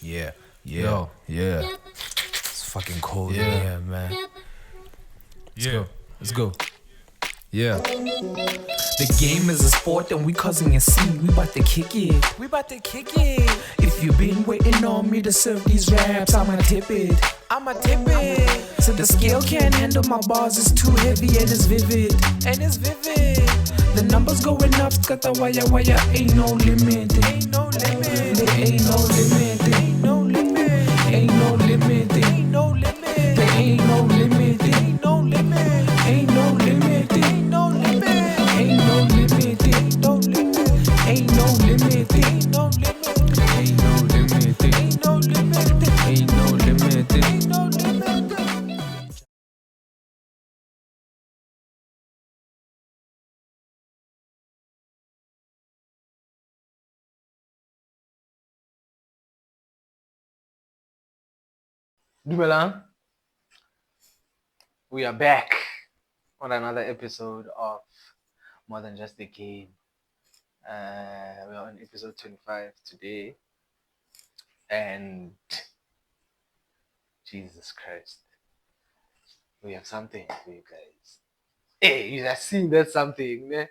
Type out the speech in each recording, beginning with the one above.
Yeah, yeah, Yo. yeah, It's fucking cold in yeah. here, man. Let's Yeah. go. Let's go. Yeah. The game is a sport and we causing a scene. We bout to kick it. We about to kick it. If you been waiting on me to serve these raps, I'ma tip it. I'ma tip it. So the scale can't handle my bars, it's too heavy and it's vivid. And it's vivid. The numbers going up, scatter wire, ain't no limit. Ain't no limit. There ain't no limit. Ain't no limit. Ain't no limit. Ain't no limit. There ain't no limit. Ain't no limit. Ain't no limit. Ain't no limit. Ain't no limit. Ain't no limit. Ain't no limit. Ain't no limit. Ain't no limit. Ain't no limit. Ain't no limit. Ain't no limit. Dumelang. We are back on another episode of More Than Just a Game. We are on episode 25 today. And Jesus Christ, we have something for you guys. Hey, you have seen that something, ne?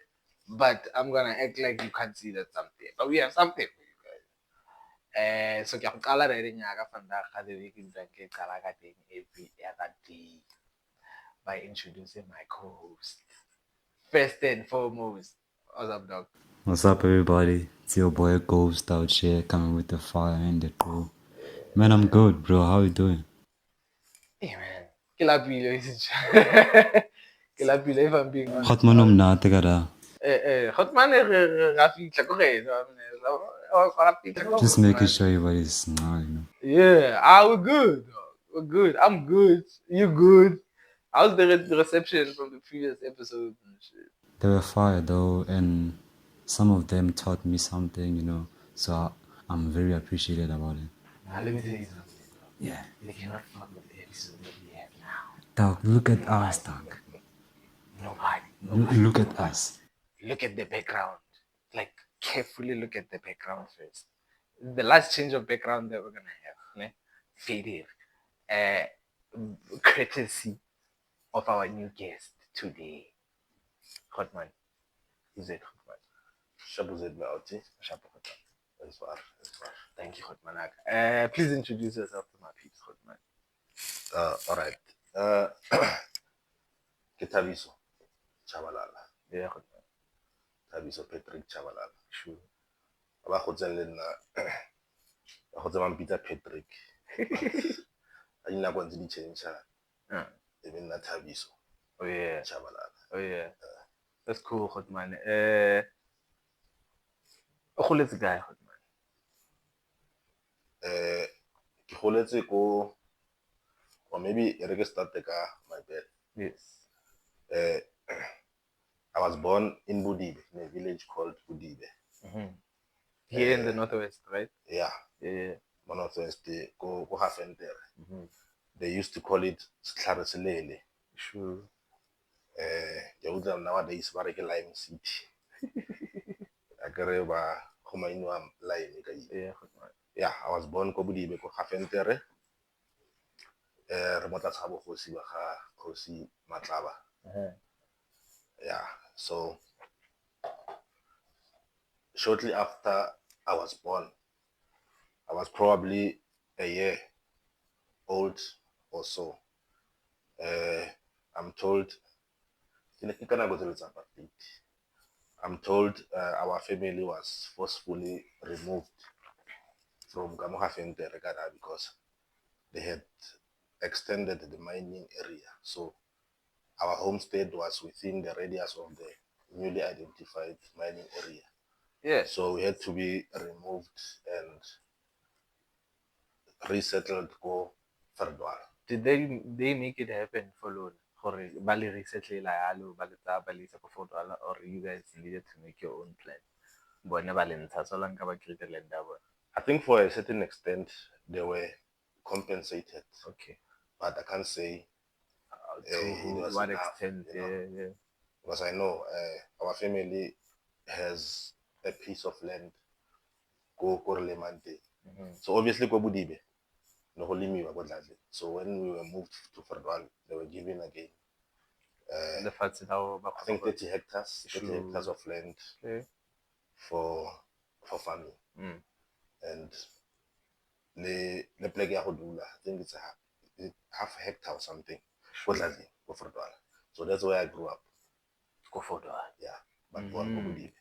But I'm gonna act like you can't see that something. But we have something for you guys. So ke go qala re reng ya ka vandag ga the week is ke qala ka teng every other day by introducing my co-host. First and foremost, what's up, dog? What's up, everybody? It's your boy Ghost out here coming with the fire and the crew. Man, I'm good, bro. How you doing? Hey, man. Ke lapile ke lapile if I'm being honest. Hot man om na tagada. Hotman ra fitla ko ge. Just making sure everybody's smart, you know. Yeah, we're good. Dog. We're good. I'm good. You good? How's the reception from the previous episodes and shit? They were fire though, and some of them taught me something, you know. So I'm very appreciated about it. Now let me tell you something. Yeah. They cannot fuck with the episode that we have now. Dog, look at us, dog. Nobody. Look at us. Look at the background. Like carefully look at the background first. The last change of background that we're gonna have, ne? Faded. Courtesy of our new guest today. Hotman. Who's it, Hotman? Shabuzet Beauty. Shapo Hotman. As far. Thank you, Hotman. Please introduce yourself to my peeps, Hotman. All right. Thabiso. Tshabalala. Yeah, Hotman. Thabiso Patrick Tshabalala. Sure. Ba gotseng le nna ba gotse ba mpitsa Patrick. A dinako ntse di change e be nna Thabiso Oh yeah. Tshabalala. Oh yeah. That's cool, Hotman. O goletse guy, Hotman. Ke goletse ko or maybe re ke start ka my bad. Yes. I was born in Budibe, in a village called Budibe. Here in the northwest, right? Yeah, Yeah. Northwest, go Hafentere. They used to call it Stlhareselele. Sure. Nowadays, ba re ke Lime City. I kere ba go mainwa Lime ka ile. Yeah, Hotman. Yeah, I was born ko Budibe ko Hafentere. Re motla tshabo kgosi ba ga kgosi Matlaba. Yeah, so shortly after I was born, I was probably a year old or so. I'm told our family was forcefully removed from Kamoga Fentere because they had extended the mining area. So our homestead was within the radius of the newly identified mining area. Yeah. So we had to be removed and resettled go Ferdwal. Did they make it happen for loan? Gore ba le resettle la yalo ba le tsa ba le isa ko Fodwala, or you guys needed to make your own plan? Bone ba le ntsha so lang ka ba create land ya bona. I think for a certain extent they were compensated. Okay. But I can't say To was what enough, extent? you know. Yeah. Because I know our family has a piece of land go Korlemante. So obviously ko Budibe, no go lemiwa ko Dladle. So when we were moved to Ferdwal, they were given again I think 30 hectares, 30 hectares of land for farming. And the plek ya go dula, I think it's half a hectare or something. Ko Dladle, ko Ferdwal. So that's where I grew up. Yeah, but born ko Budibe.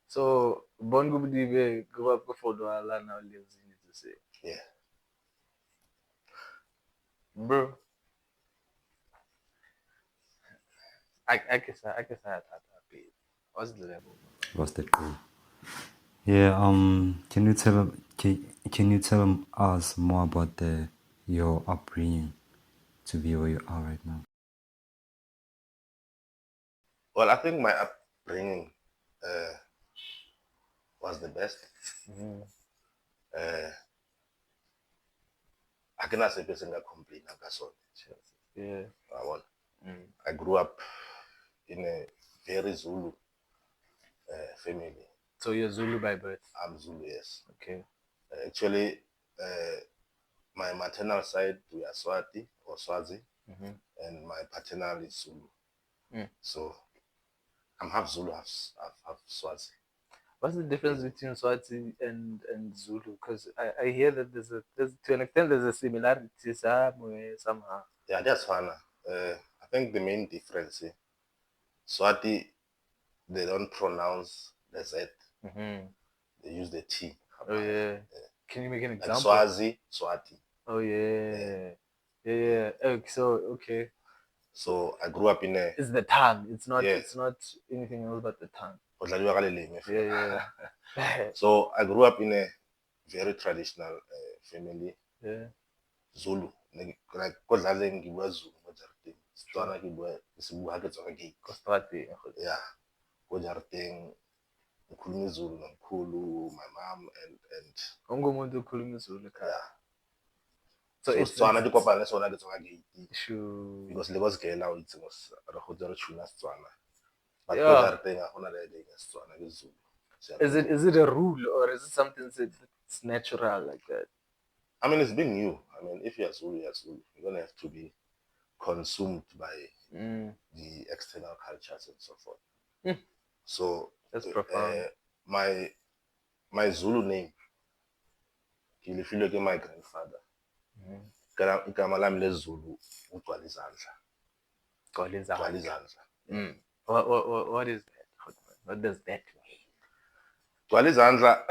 So born Gubudibe, grew up Kofodwala, now lives in it. Yeah. Bro, I guess I had that bit. What's the level? What's that cool? Yeah, can you tell us more about your upbringing to be where you are right now? Well, I think my upbringing was the best. I cannot say person that complain about so. Yeah. I grew up in a very Zulu family. So you're Zulu by birth? I'm Zulu, yes. Okay. Actually, my maternal side we are Swati or Swazi, and my paternal is Zulu. So I'm half Zulu, half Swazi. What's the difference between Swati and Zulu? Because I hear that there's to an extent there's a similarity somewhere somehow. Yeah, that's fine. I think the main difference, Swati, they don't pronounce the Z. They use the T. Oh yeah. Can you make an Like example? Swazi, Swati. Oh yeah. Yeah. Okay. So I grew up in a. It's the tongue. It's not. Yeah. It's not anything else but the tongue. Yeah. Yeah. So I grew up in a very traditional family. Yeah. Zulu. Like kodlale ngibua Zulu mo jarateng. Setswana ke bua Seboha ke tswa ka gate. Ko strateng. Yeah. Ko jarateng ngikhuluma Zulu nomkhulu, my mom and Ongumuntu ukhuluma Zulu ekhaya. Yeah. So it's Setswana di kopana sona ke tswa ka gate. Sure. Because le go sekela o itse mos re go tsere tshuna Setswana. But Yeah. ko jarateng ga gona le Setswana ke Zulu. Is it a rule or is it something that's natural like that? I mean, it's been new. I mean, if you're Zulu, you're Zulu. You're gonna have to be consumed by the external cultures and so forth. So that's profound. My Zulu name, if you look at my grandfather, igama lami lesiZulu uGcwala izandla. What is that? What does that mean? Gcwala izandla,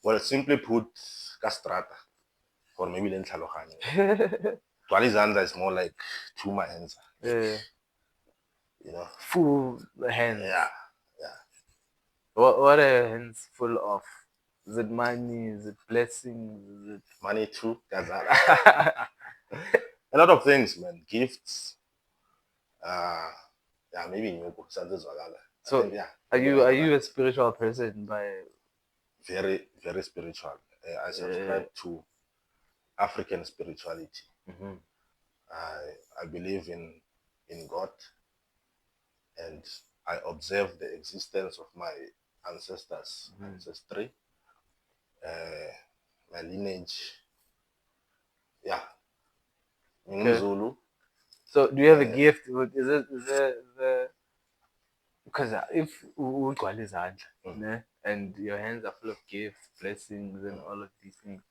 well, simply put, castrata, or maybe le ntlhaloganye. Gcwala izandla is more like two my hands. Yeah. You know? Full hands. Yeah. What are hands full of? Is it money? Is it blessings? Is it money too? A lot of things, man. Gifts. Yeah, maybe nyoko. So yeah. Are you a spiritual person by? Very, very spiritual. I subscribe to African spirituality. I believe in God, and I observe the existence of my ancestors, ancestry, my lineage. Yeah. Okay. Zulu. So do you have a gift? Is it the because if ugcwala izandla, and your hands are full of gifts, blessings, and all of these things,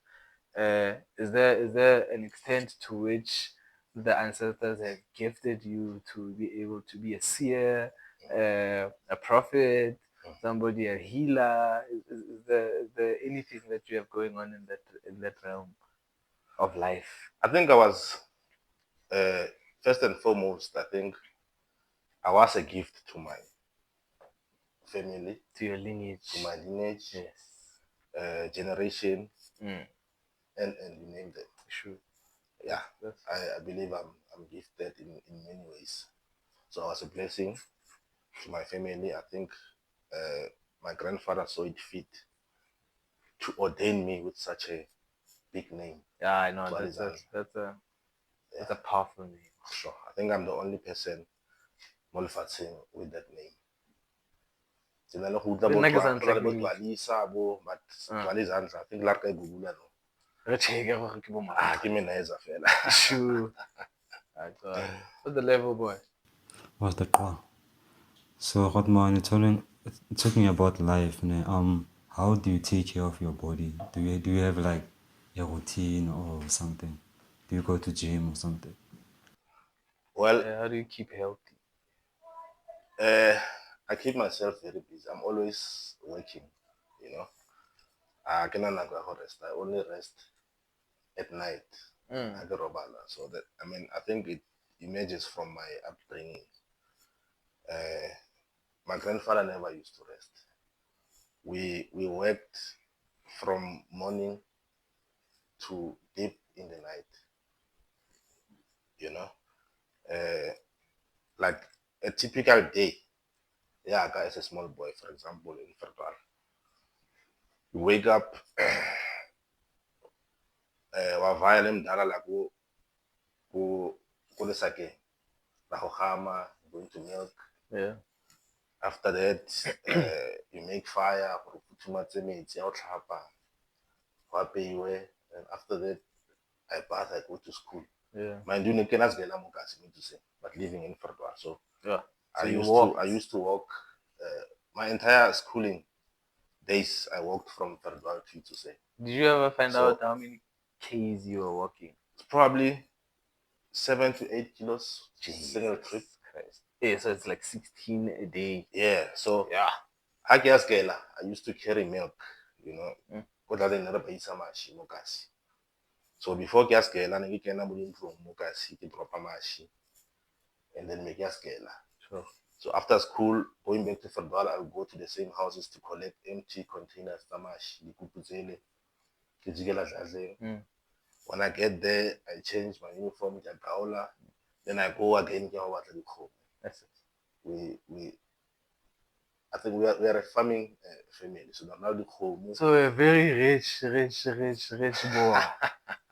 is there an extent to which the ancestors have gifted you to be able to be a seer, a prophet, somebody, a healer? Is there anything that you have going on in that realm of life? I think I was first and foremost, I think I was a gift to my family, to your lineage, to my lineage, yes, generation, and you name them. Sure. Yeah, I believe I'm gifted in many ways. So I was a blessing to my family. I think my grandfather saw it fit to ordain me with such a big name. Yeah, I know. That's a powerful name. Sure. I think I'm the only person with that name. Tsena le go utla Le nna ke sa go na le bo ntlha ke Tswalisa bo, but Tswalisa I think la re ka e Google no. re check gore ke bo Ah, ke menaiza fela. Sure. I thought. What's the level, boy? What's the call? So, Hotman, talking about life, ne, how do you take care of your body? Do you have like a routine or something? Do you go to gym or something? Well, How do you keep healthy? I keep myself very busy. I'm always working, you know. I cannot rest. I only rest at night. I get robala. So that I think it emerges from my upbringing. Uh, my grandfather never used to rest. We worked from morning to deep in the night. You know, like a typical day. Yeah, as a small boy, for example, in Fertile. You wake up, wavaya le mdala la ku lesakeng la go gama, going to milk. Yeah. After that, you make fire, go futhumatse metsi a go tlhapa, go apeiwe, and after that, I bath, I go to school. Yeah. Mind you, ne ke na sgela mo kasi to say, but living in Fertile. So Yeah. I you used walked. to walk my entire schooling days. I walked from Fertile to say. Did you ever find So- out how many Ks you were walking? It's probably 7 to 8 kilos single trip. Christ. Yeah, so it's like 16 a day. Yeah. So Yeah. I used to carry milk, you know. Ko tla nna re ba isa mashi mo kasi. So before ke a skela ne ke kena mo dintlong mo kasi ke dropa mashi. And then make a skela. Sure. So after school, going back to Fadwala, I'll go to the same houses to collect empty containers tsa mashi, dikupu tsele, ke jikela dladleng. When I get there, I change my uniform, ke a gaola. Then I go again, ke a batla dikgomo. That's it. I think we are a farming family, so now the home. So a very rich boy.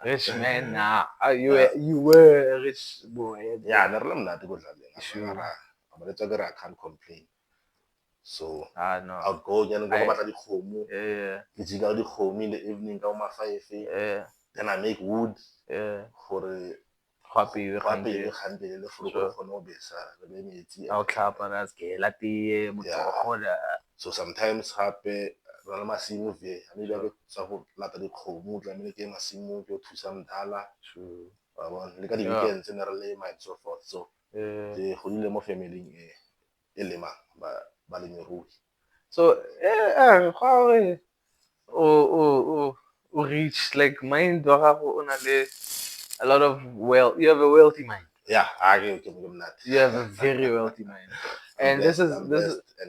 Rich man now. You were a rich boy. Yeah, I Sure. I can't complain. So No. I'll go again, go batla dikgomo. Yeah. Ke jika dikgomo in the evening ka ma 5. Yeah. Then I make wood Yeah. gore Happy with le kgantele for go kgona go besa re be metsi. I'll clap on us. So sometimes hape re le masimo ve a ne ba tsa go lata dikgomo tla me ke masimo ke thusa mdala. True. Wa bona le ka di weekends ne re lema and so forth. So ke godile mo family e lema ba lemerui. So reach like mind wa gago o na le a lot of you have a wealthy mind. Yeah, You have a very wealthy mind. And this is and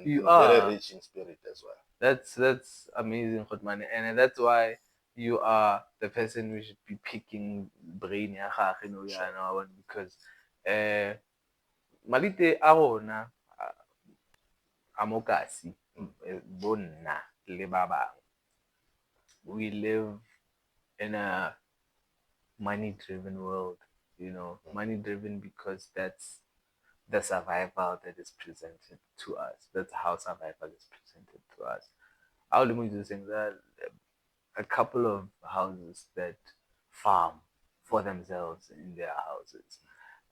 you very are rich in spirit as well. that's amazing, Khotmane. And that's why you are the person we should be picking brain ya gagwe no yana one because malite a rona a mokasi bonna le ba bang we live in a money driven world, money driven because that's the survival that is presented to us. That's how survival is presented to us. I'll do saying that a couple of houses that farm for themselves in their houses.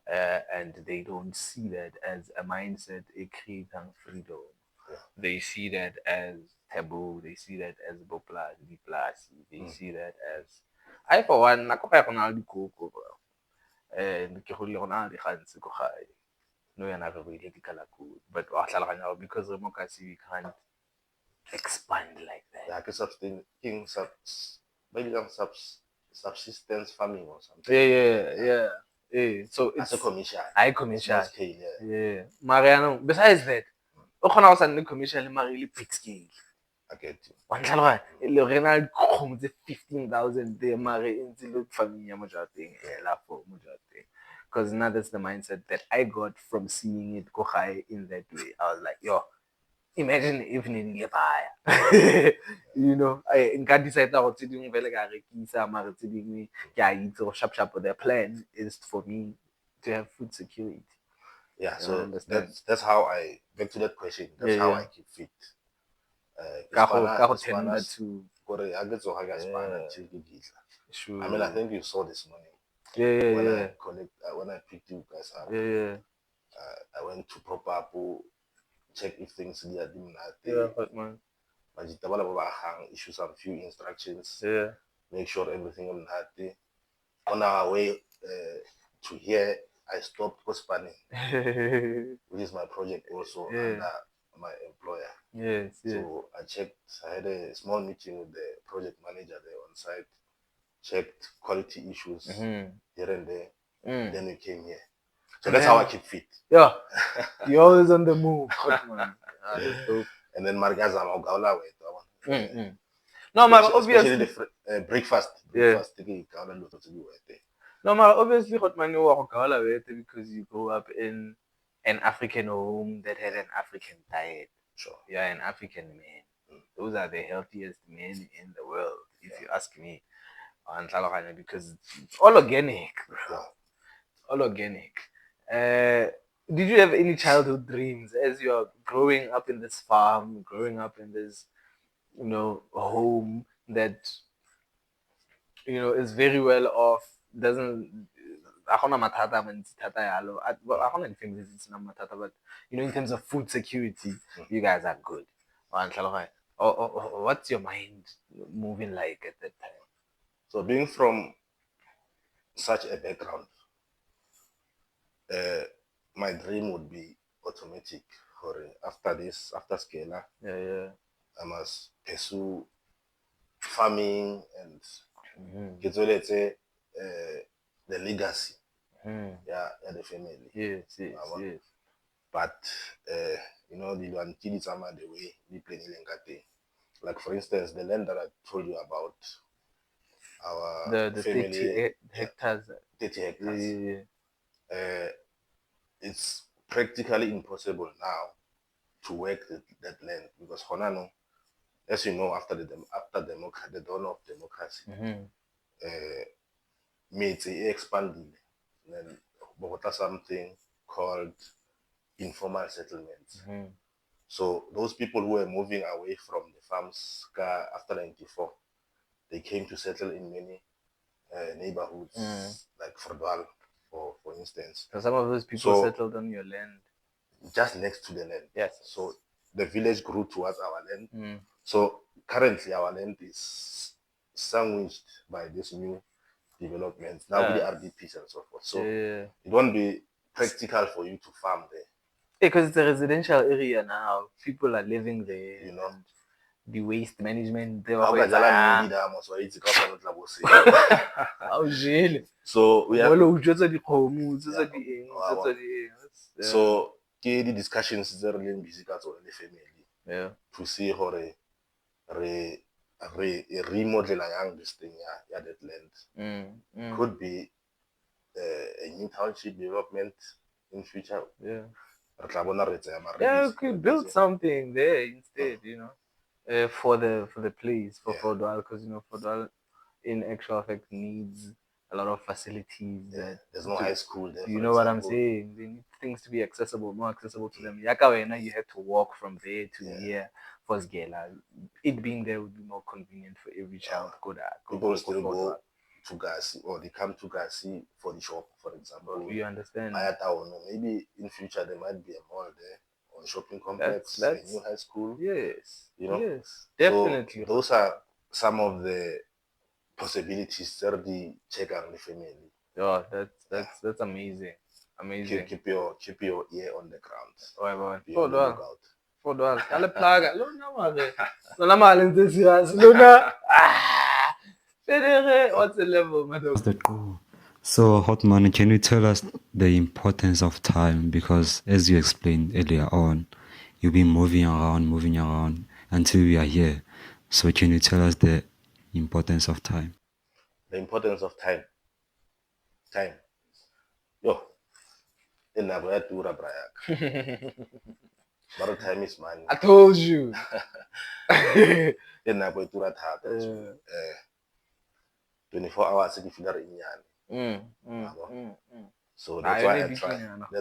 And they don't see that as a mindset, a creating freedom. They see that as taboo. They see that as boplasi. They see that as I for one, nako pa go na le dikoko bro. And ke go le gona di gantsi go gae. No yana re boile di kala good. But wa tlhaloganya because re mo ka we can't expand like that. Yeah, maybe subsistence farming or something. Yeah. So As a commercial. Commercial. Small scale, Yeah. Mariano, besides that, o kgona go sa nne commercial mare le big scale. I get you. Wa tlhaloganya le re na dikgomo tse 15,000 there mare e ntse le farming ya mo jateng hela for mo jateng. Because now that's the mindset that I got from seeing it go high in that way. I was like, yo, imagine if ne di le baya. Nka decide go tse dingwe fele ka rekisa mare tse dingwe ke a itse go sharp the plan is for me to have food security. Yeah, so that's how I back to that question. That's how I keep fit. Ka go tender to. Gore ha ke tsoga ka spana tse ke ditla. Sure. I mean, I think you saw this morning Yeah. when I picked you guys up. Yeah. I went to pop up, check if things are doing Yeah, but man. But issue some few instructions. Yeah. Make sure everything is happy. On our way to here, I stopped Kospani, which is my project also under my employer. Yes. So I checked. I had a small meeting with the project manager there on site. Checked quality issues here and there. And then we came here. So that's how I keep fit. Yeah. You're always on the move. Man. That's dope. And then Margaza Magaula No, man, especially obviously. the breakfast. No, man, obviously, hot man, because you grow up in an African home that had an African diet. Sure. You're an African man. Those are the healthiest men in the world, if you ask me. Because it's all organic, bro. Yeah. It's all organic. Did you have any childhood dreams as you're growing up in this farm, growing up in this, home that, is very well off, doesn't akona mathata a mantsi thata yalo. Akona anything that it's not mathata, but in terms of food security, you guys are good. What's your mind moving like at that time? So being from such a background, my dream would be automatic. After this, after Scala, I must pursue farming and get let's say the legacy, the family. Yes. But the way we play like for instance, the land that I told you about, our The family, 30 hectares. 30 hectares. Yeah. It's practically impossible now to work that land because Honano, as you know, after the dawn of democracy, made expanded. Then Bogota something called informal settlements. So those people who were moving away from the farms after 94, they came to settle in many neighborhoods like Fordwal, for instance. So some of those people settled on your land. Just next to the land. Yes. So the village grew towards our land. So currently our land is sandwiched by this new developments. Now with the RDPs and so forth. So it won't be practical for you to farm there. Because it's a residential area now. People are living there. And the waste management. So we are so the discussions is really busy the family. To see how remodel this thing that land. Could be a new township development in future. Yeah, we could build something there instead, for the place for Fordwal, because Fordwal in actual fact needs a lot of facilities. There's no high school there. You know what I'm saying? They need things to be more accessible to them. Yaka you had to walk from there to here for Sgela. It being there would be more convenient for every child. People still go to Gasi, or they come to Gasi for the shop, for example. You understand? Maybe in future there might be a mall there, or a shopping complex, a new high school. Yes. Yes, definitely. So those are some of the possibilities that the check on the family. Oh, that's amazing. Amazing. Keep your ear on the ground. Oh, be on the lookout. Fordwal. Kale plaga. Lona mare. Lona male enthusiast. Lona. What's the level, madam? So, Hotman, can you tell us the importance of time? Because as you explained earlier on, you've been moving around until we are here. So can you tell us the importance of time? The importance of time. Time. Yo. But time is money. I told you. 24 hours if you are in So that's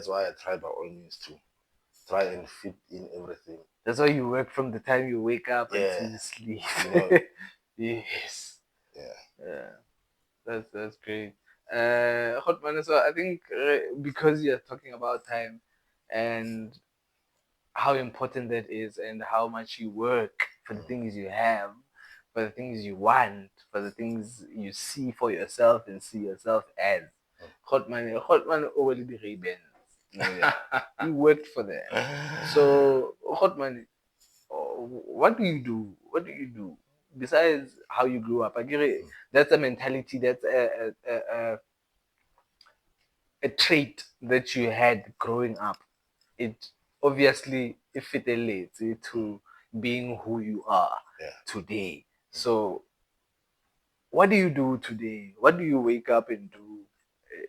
why I try by all means to try and fit in everything That's why you work from the time you wake up Yeah. until you sleep. You know. Yes. Yeah. Yeah. That's great. Hotman, so I think because you're talking about time and how important that is and how much you work for the things you have, for the things you want, for the things you see for yourself and see yourself as. Hotman already the Ray-Bans. Yeah. You worked for them. So Hotman, what do you do? What do you do? Besides how you grew up, I get it. That's a mentality. That's a trait that you had growing up. It obviously it relates to being who you are Yeah. today. So, what do you do today? What do you wake up and do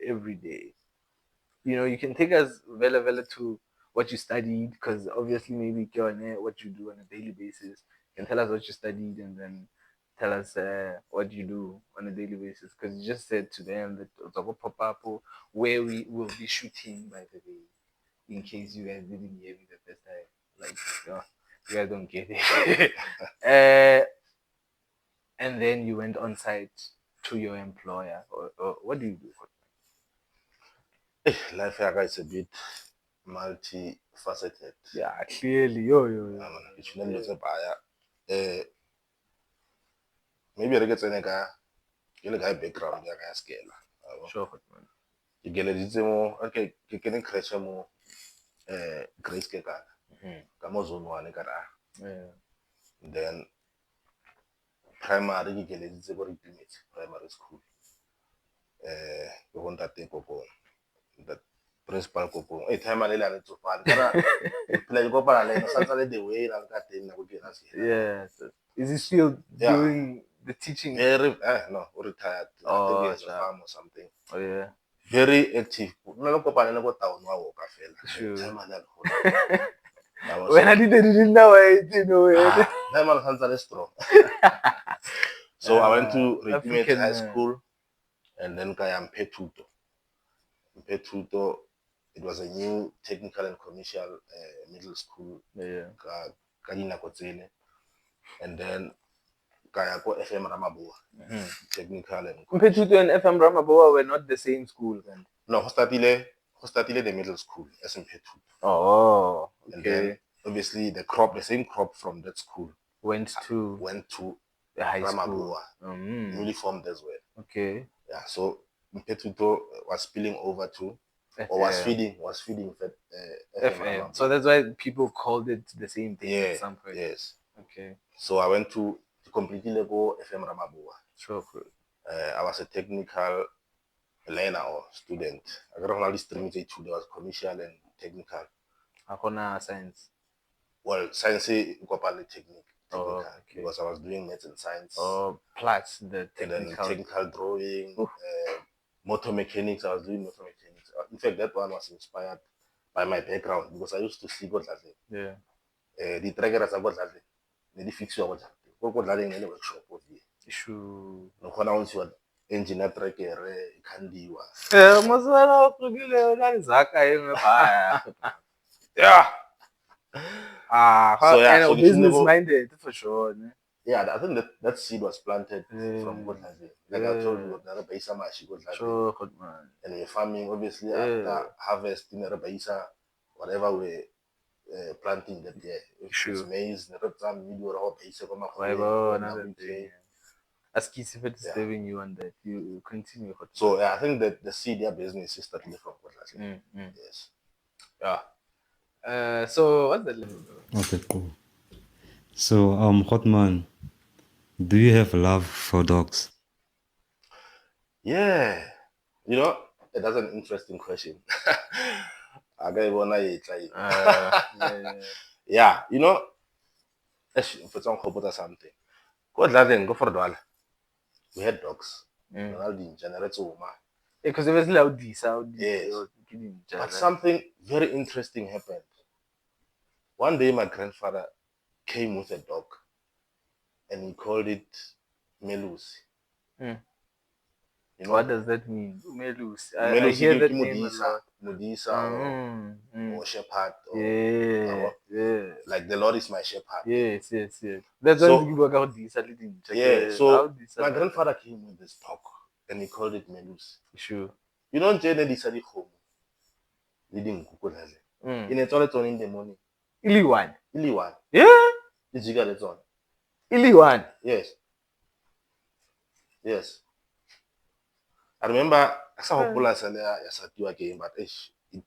every day? You know, you can take us vela to what you studied, because obviously maybe what you do on a daily basis. You can tell us what you studied and then tell us what you do on a daily basis. Because you just said to them that Otago Papapo, where we will be shooting, by the way, in case you guys didn't hear me the first time. Like, you guys don't get it. And then you went on site to your employer. Or what do you do? Life here is a bit multifaceted. Yeah, clearly. Yo. Ke tshwine dilo tse baya. Maybe re ke tsene ka ke le ka background ya ka ya skela. Sure, man. Ke geleditse mo okay ke kene creche mo Grace ke kana. Ka mo zone 1 ka ra. Yeah. Then primary ke geleditse go Repimetse primary school. Ke go ntate Kopong. The principal Kopong. Time le le tsofala. Kana play go para le sa tsa le the way la ka teng na go kena skela. Yes. Is he still doing the teaching? Very no, retired. I think he has a sure. farm or something. Oh yeah. Very active. No no kopana le go town wa go ka fela. Sure. Time a le go. When I didn't know it, you know it. Time a le strong. So I went to Repimetse High School and then ka ya Mpetuto. Mpetuto, it was a new technical and commercial middle school. Yeah. Ka dinako tsene. And then kaya ko FM Ramaboa. Technical and Mpetuto and FM Ramaboa were not the same school then. No, ho startile the middle school as Mpetuto. Oh, okay. And then obviously the same crop from that school went to the high Ramaboa, school. newly formed as well. Okay. Yeah, so Mpetuto was spilling over to or was feeding FM. So that's why people called it the same thing at some point. Yes. Okay. So I went to completely Lego FM Ramaboa. Sure. I was a technical learner or student. I got all these streams there was commercial and technical. Akona science. Well, science incorporated technical. Okay. Because I was doing maths and science. Plus the technical. And then technical drawing, motor mechanics. I was doing motor mechanics. In fact, that one was inspired by my background because I used to see God Ladle. Yeah. The trackers are God Ladle. They fix your God Ladle. God Ladle in the workshop of the issue. No one else was engineer tracker, candiwa. Masana ukugile nani zaka yengebaya. Yeah. So business minded for sure. Yeah, I think that seed was planted from God Ladle. Like I told you, the Rebaisa Mashi God Ladle. Sure, good man. And we're farming, obviously, after harvesting the Rebaisa, whatever we planting that year. If it's maize, the reptile medium or basic another thing. Askisi for disturbing you on that. You continue. So I think that the seed business is starting from what Yes. Yeah. So what's the level? Okay, cool. So Hotman, do you have love for dogs? Yeah. You know, that's an interesting question. I got one yeah, you know, for some or something. Go for dollar. We had dogs. Because it was loud this. Yes. But something very interesting happened. One day my grandfather came with a dog and he called it Melusi. You You know, What does that mean? Umelus. I Melusi hear that ke name a lot. Modisa or shepherd Yeah, yeah. like the Lord is my shepherd. Yes, yes, yes. That's why So you work out these little yeah, how so these my grandfather came with this dog and he called it Melusi. sure. You know, Jane decided home leading Kukulele. In a toilet on in the morning. Iliwan. Iliwan. Yeah. Did you get it on? Iliwan. Yes. Yes. I remember I saw Pola Salea Yasatiwa game, but it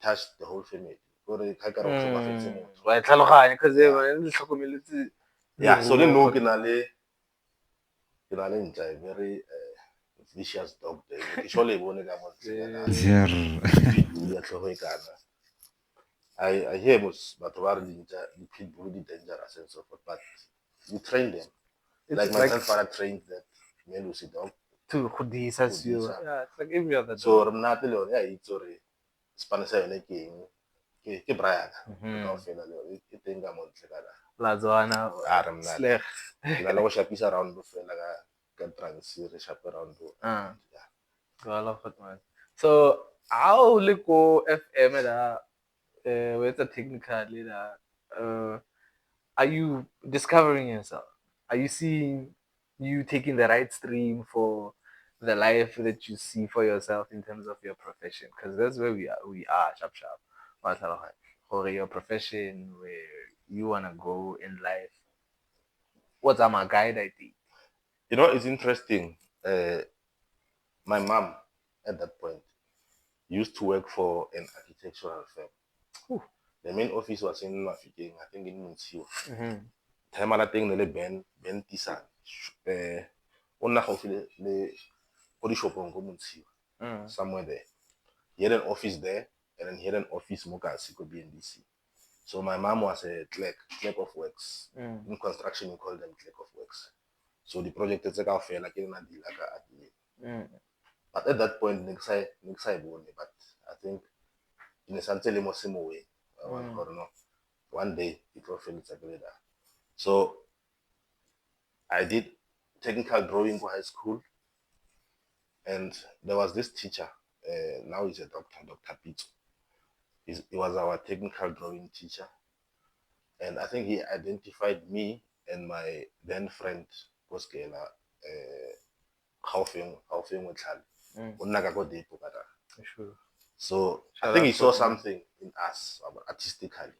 touched the whole family. Wa tlhaloganya cuz Yeah. le tlhokomeletse Yeah, so then no kinale a very vicious dog there. Ke surely bone ka mo Yeah. I hear most but the pitbull the dangerous and so forth, but you train them. Like my grandfather trained that Melusi dog. to khudisa sio. Kgodisa. Yeah, it's like every other So dog. rena te le yone ya itse gore Spanish yone ke eng ke Brian ka fela le e teng ka montle kana Lazwana. a re mna Sleg. la le go shapisa round bo fela ka trans re shape round bo yeah. Well, man. So, how le go FM da with the technically da are you discovering yourself? Are you seeing you taking the right stream for the life that you see for yourself in terms of your profession? Because that's where we are, sharp sharp. Or your profession, where you wanna go in life. What's my guide? I think. You know, it's interesting. My mom at that point used to work for an architectural firm. Ooh. The main office was in Mafikeng, I think in Munsiwa. Mm-hmm. Time I think le Ben Tisan. On na gaufi le ko di shopong go Munsiwa. Somewhere there. He had an office there, and then he had an office Mokasi ko BNDC. So my mom was a clerk of works. In construction, you call them clerk of works. So the project is like like in admin. But at that point, next I but I think in a santele mo simo way. One day it will feel it's a greater. So I did technical drawing for high school, and there was this teacher. Now he's a doctor, Dr. Thabiso. He was our technical drawing teacher, and I think he identified me and my then friend Koskela Haufeng Motlhale. Sure. So I think he saw something in us artistically.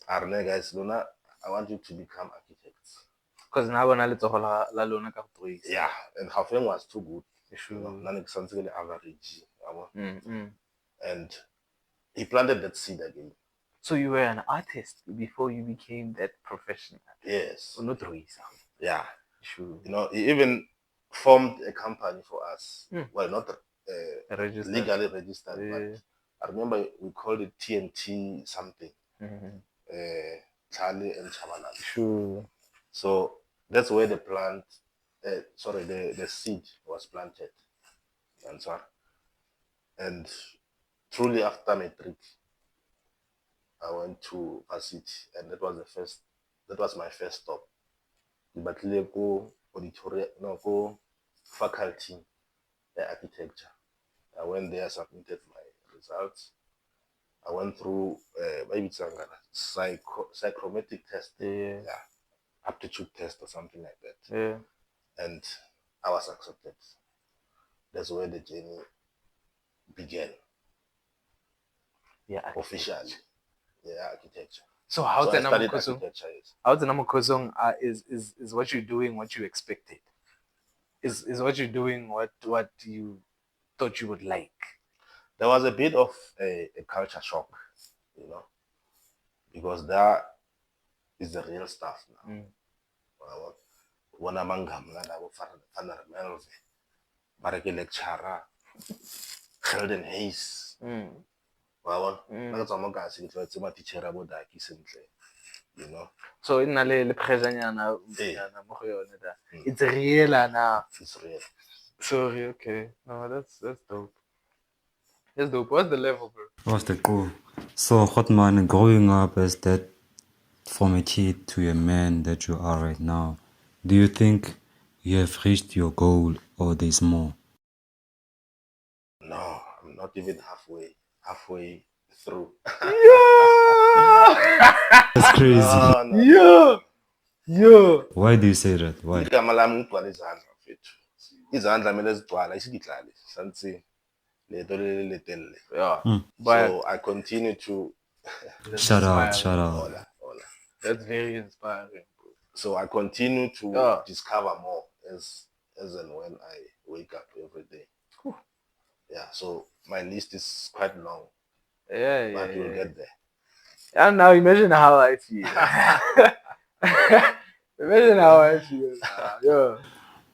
Arne guys, Luna, I want you to become architects. Because now when I let la lona ka yeah, and Haufeng was too good. Sure. None something average. And he planted that seed again. So you were an artist before you became that professional. Yes. Not really. Yeah. Sure. You know, he even formed a company for us. Well, not legally registered, but I remember we called it TNT something. Charlie and Tshabalala. Sure. So that's where the plant, the seed was planted. And truly after matric, I went to varsity, and that was my first stop. But go auditorium, go faculty architecture. I went there, submitted my results. I went through psychometric test, aptitude test or something like that. Yeah. And I was accepted. That's where the journey began. Yeah. Officially. Yeah, architecture. So how's the number architecture is what you're doing what you expected? Is what you're doing what you thought you would like? There was a bit of a culture shock, you know, because that is the real stuff now. When I'm Barake lecturer, Sheldon Hayes. You know. So in le it's real now. It's real. Sorry, okay. No, that's dope. That's dope. What's the level, bro? What's the goal? So, Hotman, growing up as that from a kid to a man that you are right now, do you think you have reached your goal or there's more? No, I'm not even halfway through. Yo! That's crazy. No. Yo! Yo! Why do you say that? Why? Igama lami ngigcwala izandla mfethu. Izandla kumele zigcwala isigidlali sansi leto letelle. Yeah. So But I continue to that's Shout out, inspiring. shout out. hola. That's very inspiring. So I continue to Yeah. discover more as and when I wake up every day. Yeah, so my list is quite long, Yeah, but we'll get there. And now imagine how I feel. Imagine how I feel. Yeah.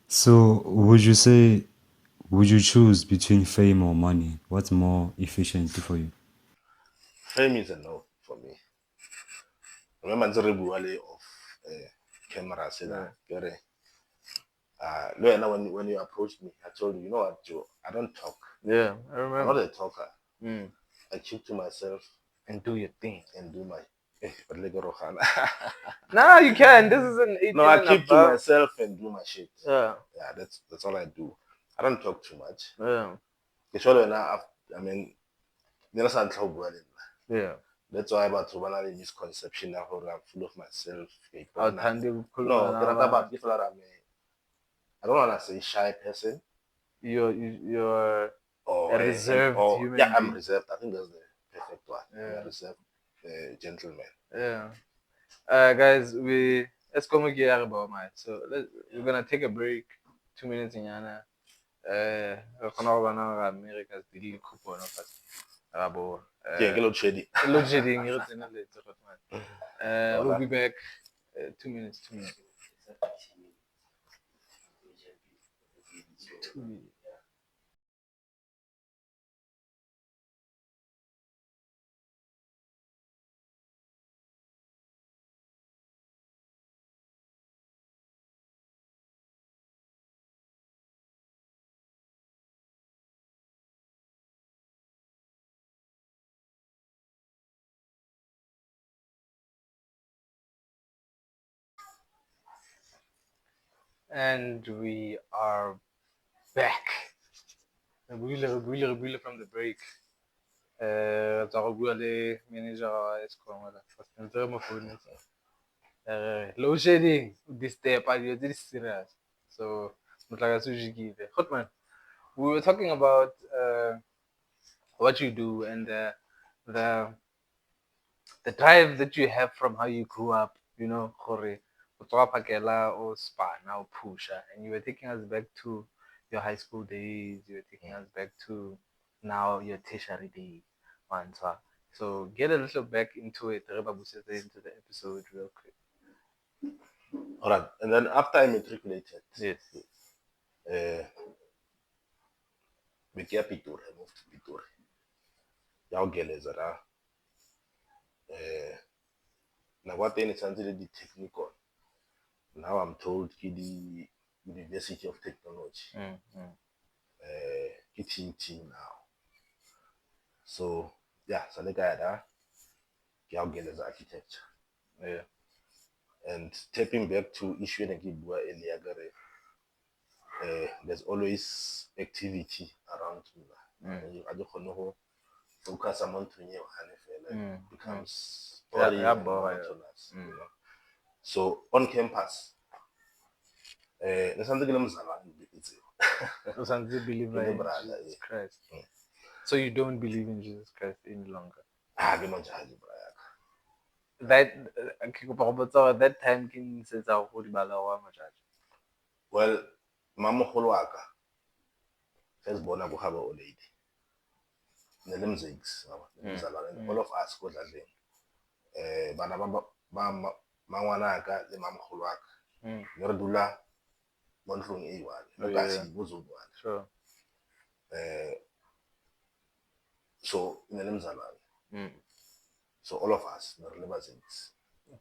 So, would you choose between fame or money? What's more efficient for you? Fame is a no for me. Remember the of camera said that when you approached me, I told you, you know what, Joe, I don't talk. Yeah, I I'm remember. not a talker. Mm. I keep to myself And do your thing. and do my no, No, you can. This is an 18 I and keep to above. myself and do my shit. Yeah. Yeah, that's all I do. I don't talk too much. Yeah. Usually now, I mean, that's Yeah. why about one misconception now I'm full of myself. Awuthandi ukukhuluma No, nabantu. I don't want to say shy person You're or a reserved human yeah, I'm being. reserved. I think that's the perfect one. I'm Yeah. a reserved gentleman. Yeah. Guys, let's go make it So we're gonna take a break. 2 minutes in Yana. Re kgona go bona gore America di le coupon but rabo. Yeah, get shady. Load shedding re tseneletse man. We'll Hola. be back. 2 minutes. 2 minutes. 2 minutes. And we are back. Re buile from the break. Re tswa go bua le manager wa Eskom wala. Ntse re mo founetse. Load shedding, disturb dilo tse di serious. So motlakase o jikile. Goodman, we were talking about what you do and the the drive that you have from how you grew up, you know, gore o tloga phakela o spana o pusha, and you were taking us back to your high school days, you were taking us back to now your tertiary days. Mantwa. So get a little back into it, re ba busetse into the episode real quick. All right, and then after I matriculated, Yes. be ke ya Pitori, I moved to Pitori. Ya o geleza ra. Nako ya teng e santse le di-technical. Now I'm told ke the University of Technology. Ke team now. So yeah, sa le ka ya da ke ya o geleza architecture. Yeah. And tapping back to issue and ke bua earlier gore there's always activity around me. I don't know focus on monthly becomes boring and monotonous, you know. So on campus, there's something I'm So Sanzi believe in Jesus Christ. So you don't believe in Jesus Christ any longer. That that time can say well, mama holwaka first born go have a old lady. Nelemzigs, all of us go that thing. Bana ba mangwanaka le mama holwaka. Re dula mo ntlong e one. Ka se bozo one. Sure. So nelemzalwane. So all of us,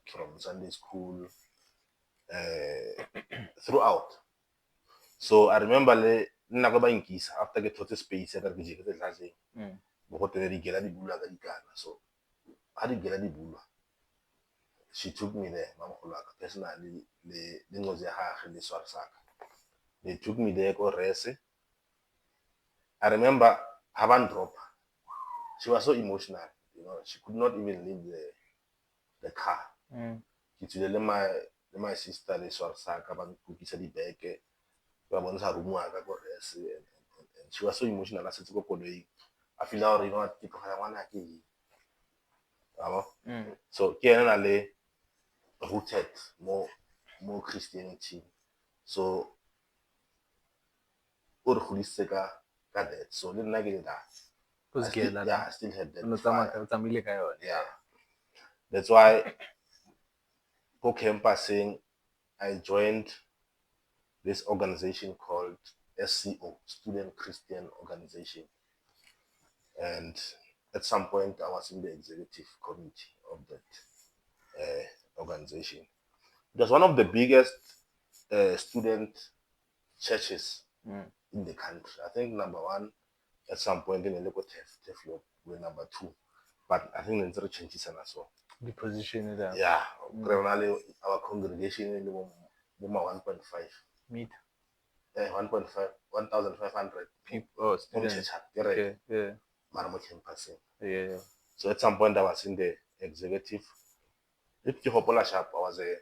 from Sunday school, throughout. So I remember after get to space so how did get the bula? She took me there, Mama Holaka, personally, they took me there, go rest. I remember haven't dropped. She was so emotional, she could not even leave the car. Ke tswile le my sister le swar sa ka ba nkukisa dibeke ba bontsha room wa ka ko rese, and she was so emotional a setse ko koloing. I feel like ke tlogela ngwana ke eng. So ke ena le rooted more Christianity. So o re godisitse ka that. So le nna ke le that. I still had that fire. Yeah. That's why for campusing, I joined this organization called SCO, Student Christian Organization. And at some point, I was in the executive committee of that organization. It was one of the biggest student churches in the country. I think number one at some point in the Teflo were number two. But I think the changes as well. The position is Yeah, our congregation is 1.5 meet 1.5 1,500 people. Oh, students. Okay, yeah. Campus. Yeah. So at some point I was in the executive. If you hop sharp, I was a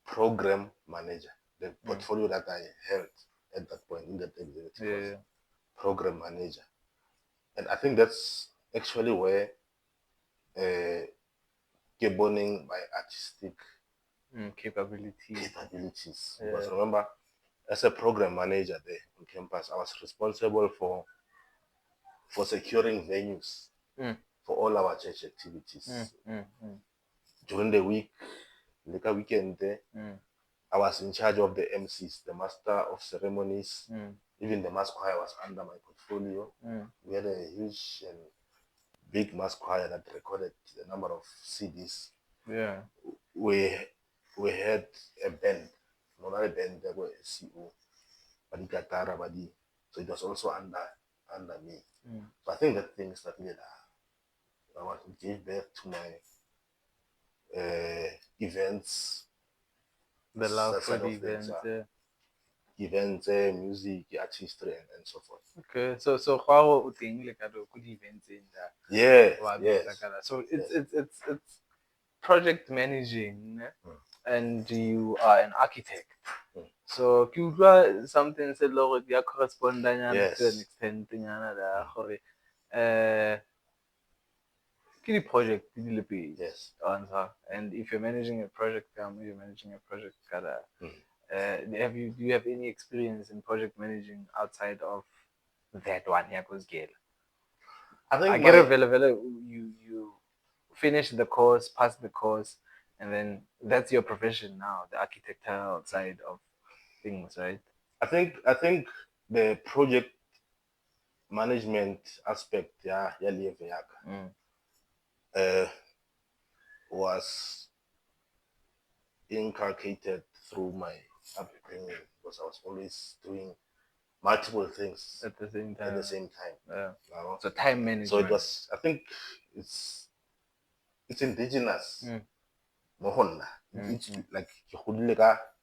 program manager. The portfolio that I held at that point in that executive was program manager. And I think that's actually where burning my artistic capabilities. Because remember, as a program manager there on campus, I was responsible for securing venues for all our church activities. During the week, like a weekend there, I was in charge of the MCs, the master of ceremonies. Even the mass choir was under my portfolio. We had a huge and big mass choir that recorded a number of CDs. Yeah. We had a band, not a band, there were a CO, but so it was also under me. So I think that thing started I want to give birth to my events. The love for the events. Events, music, artistry, and so forth. Okay, so how u teng le ka do go di events in that? Yes. So it's project managing, and you are an architect. So ke utlwa something se lo re dia correspondanyana to an extent nyana da gore ke di project di le pedi. Yes. And if you're managing a project, you're managing a project do you have any experience in project managing outside of that one? Yeah, because I think I get a you finish the course, pass the course, and then that's your profession now, the architectural side of things, right? I think the project management aspect, was inculcated through my upbringing because I was always doing multiple things at the same time. Yeah. So time management. So it was. I think it's indigenous. It's like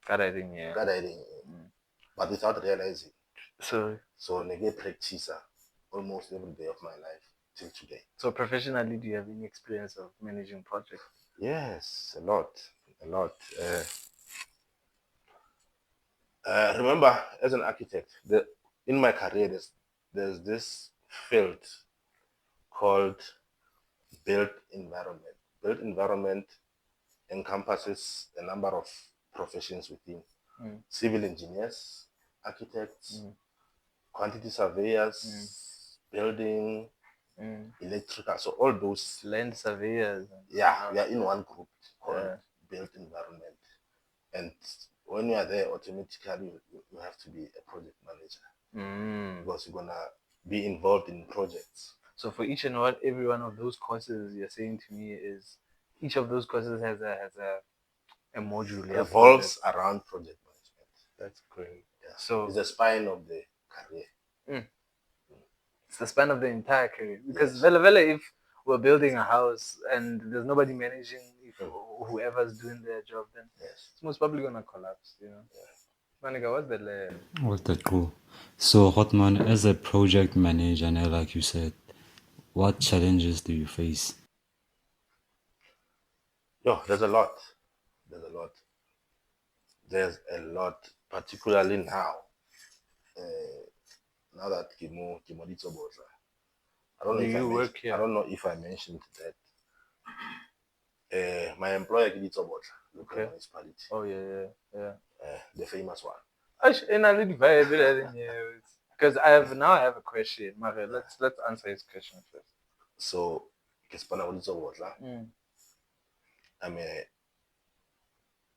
gathering, but without realizing. So I practice almost every day of my life till today. So professionally, do you have any experience of managing projects? Yes, a lot. Remember, as an architect, in my career, there's this field called built environment. Built environment encompasses a number of professions within civil engineers, architects, quantity surveyors, building, electrical. So all those land surveyors. Yeah, we are in one group called built environment. And when you are there, automatically you have to be a project manager because you're gonna be involved in projects. So for every one of those courses, you're saying to me is each of those courses has a module revolves around project management. That's great. Yeah. So it's the spine of the career. It's the span of the entire career because if we're building a house and there's nobody managing, if whoever's doing their job, then it's most probably gonna collapse. Manika, what's the lab? What's that cool? So, Hotman, as a project manager, now, like you said, what challenges do you face? Yo, there's a lot. There's a lot. There's a lot, particularly now. Now that Kimo Ditsobotla. I don't know Do if I you mentioned. work I here? don't know if I mentioned that. My employer Ditsobotla, local Okay. municipality, Oh yeah. the famous one. Because I have a question. Mare, let's answer his question first. So, Kespana Ditsobotla. Mm. I'm a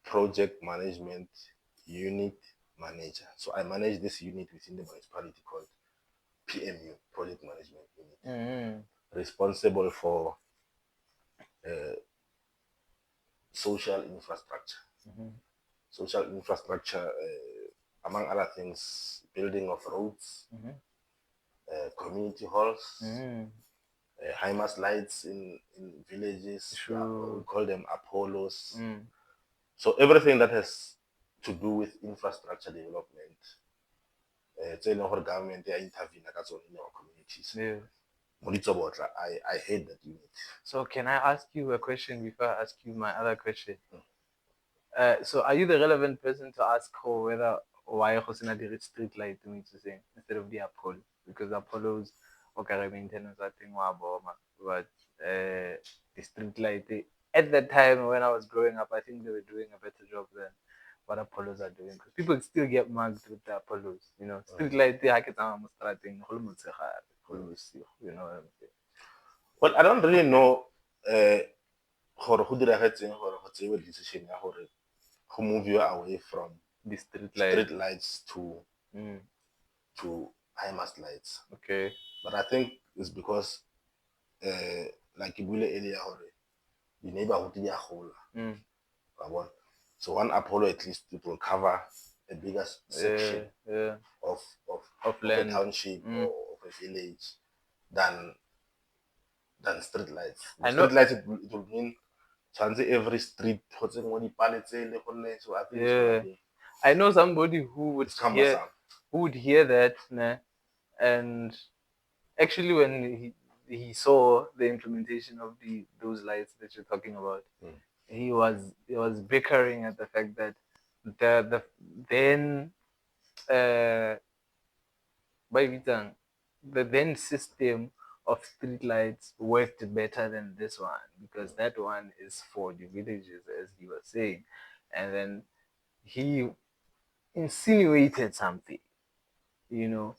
project management unit manager. So I manage this unit within the municipality called PMU, Project Management Unit, responsible for uh, social infrastructure. Social infrastructure, among other things, building of roads, community halls, high mast lights in villages. Sure. We call them Apollos. Mm. So everything that has to do with infrastructure development, it's in our government, they intervene in our communities. Yeah. I hate that unit. So can I ask you a question before I ask you my other question? So are you the relevant person to ask her whether why Hosina did street light to me to say instead of the Apollo? Because Apollo's okay maintenance I think but the street light at that time when I was growing up I think they were doing a better job than what Apollos are doing because people still get mugged with the Apollos, you know. Street light I get on you know what I'm saying? Well, I don't really know gore go diragetseng gore go tsewe decision ya gore go move you away from The street street light. lights Mm. to high mast lights. Okay. But I think it's because like you buile earlier gore the neighborhood di a gola. So one Apollo at least it will cover a bigger section of a land. township or of a village than street lights. I The know. street lights it will mean tshwanetse every street go tse mo dipale tse le gonne so I think it's gonna be I know somebody who would it's cumbersome. hear that, nah, and actually when he saw the implementation of those lights that you're talking about, he was bickering at the fact that the then by Vitang, the then system of streetlights worked better than this one because that one is for the villages, as he was saying, and then he insinuated something, you know.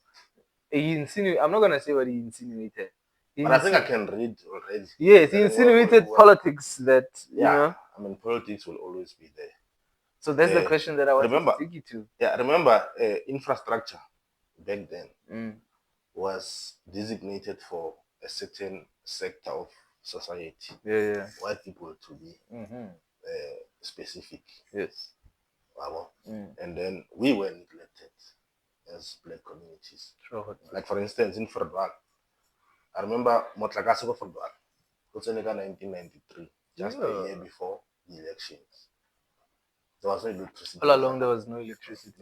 I'm not gonna say what he insinuated. But I think I can read already. Yes, he insinuated politics that you know. I mean, politics will always be there. So that's the question that I wanted to take you to. Yeah, remember, infrastructure back then was designated for a certain sector of society. Yeah. White people to be specific. Yes. And then we were neglected as black communities. Sure. Like for instance, in Fredwan, I remember Motlakase go Fredwan. It was in 1993, just a year before the elections. There was no electricity. All along there was no electricity.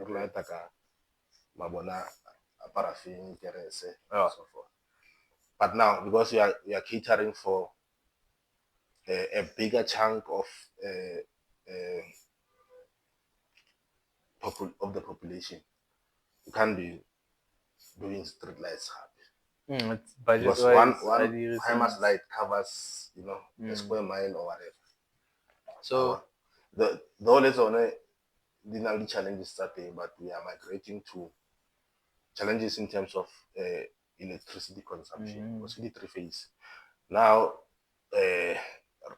Mabona, paraffin, kerese, and so forth. But now, because we are catering for a bigger chunk of the population, you can't be doing street lights happy. Because one high mast light covers, a square mile or whatever. So the let's only the challenges starting, but we are migrating to challenges in terms of electricity consumption. Because we need three phase. Now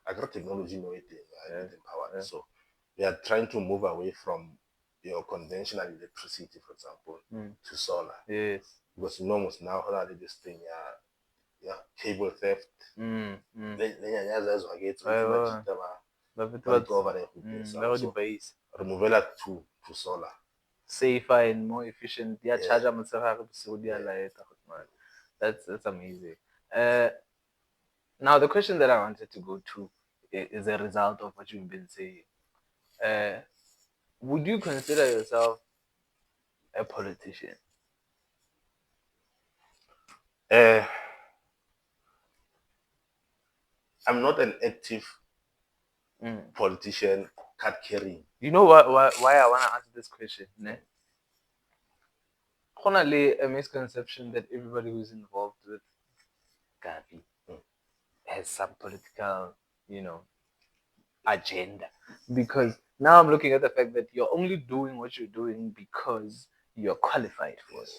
agro-technology empowered. So we are trying to move away from your conventional electricity, for example, to solar. Yes. Because most now this thing, cable theft. Remove that to solar. Safer and more efficient. Yeah, charge that's amazing. Now the question that I wanted to go to is a result of what you've been saying. Would you consider yourself a politician? Uh, I'm not an active politician, card carrying. You know why I want to answer this question? Ne? Honestly, a misconception that everybody who's involved with Gavi has some political, agenda. Because now I'm looking at the fact that you're only doing what you're doing because you're qualified for it.